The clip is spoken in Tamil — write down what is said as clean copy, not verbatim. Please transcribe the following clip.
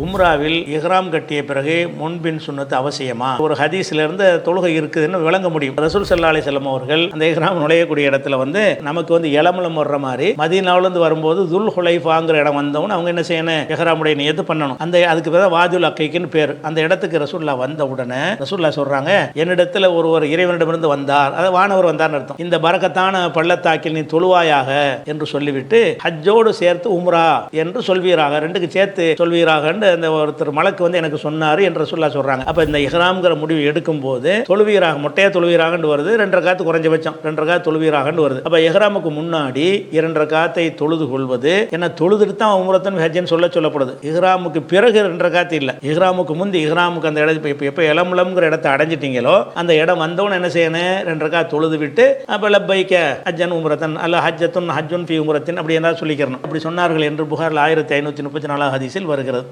உம்ராவில் இஹ்ராம் கட்டிய பிறகு முன்பின் சுன்னத்து அவசியமா? ஒரு ஹதீஸ்ல இருந்து தொழுகை இருக்குதுன்னு விளங்க முடியும். ரசூல் ஸல்லல்லாஹு அலைஹி வஸல்லம் அவர்கள் அந்த இஹ்ராம் நுழையக்கூடிய இடத்துல நமக்கு எலமலம் வர்ற மாதிரி மதீனாவிலிருந்து வரும்போது துல் ஹுலைஃபாங்கிற இடம் வந்தவங்க அவங்க என்ன செய்யணும்? இஹ்ராமுடைய நியத்து பண்ணணும். அதுக்கு பிறகு வாதுல் அக்கைக்குன்னு பேர். அந்த இடத்துக்கு ரசூல்லா வந்த உடனே ரசூல்லா சொல்றாங்க, என்னிடத்துல ஒரு இறைவனிடமிருந்து வந்தார், அதாவது வானவர் வந்தார்னு அர்த்தம். இந்த பரக்கத்தான பள்ளத்தாக்கில் நீ தொழுவாயாக என்று சொல்லிவிட்டு ஹஜ்ஜோடு சேர்த்து உம்ரா என்று சொல்வீராக, ரெண்டுக்கு சேர்த்து சொல்வீராக அந்த ஒருத்தர் மலக்கு எனக்கு சொன்னார் என்று ரசூலுல்லாஹ் சொல்றாங்க. அப்ப இந்த இஹ்ராம்ங்கிற முடிவு எடுக்கும் போது தொழுவீராக, மொட்டையா தொழுவீராகன்னு வருது, 2 ரக்காத்து குறைஞ்சபட்சம் 2 ரக்காத்து தொழுவீராகன்னு வருது. அப்ப இஹ்ராமுக்கு முன்னாடி 2 ரக்காத்தை தொழுது கொள்வது என்ன, தொழுதுட்டு தான் உம்ரத்தன் ஹஜ்ஜன்னு சொல்லப்படுது. இஹ்ராமுக்கு பிறகு 2 ரக்காத்து இல்ல, இஹ்ராமுக்கு முந்தி இஹ்ராமுக்கு அந்த இடத்து எப்ப எலமுலம்ங்கிற இடத்தை அடைஞ்சிட்டீங்களோ அந்த இடம் வந்தவன என்ன செய்யணும்? 2 ரக்காத் தொழுது விட்டு அப்ப லப்பைக்க ஹஜ்ஜன் உம்ரத்தன் அல்ல ஹஜ்ஜத்துன் ஹஜ்ஜுன் ஃபி உம்ரத்தின் அப்படி என்ன சொல்லிக்கிறணும். அப்படி சொன்னார்கள் என்று புகாரில் 1534 ஹதீஸில் வருகிறது.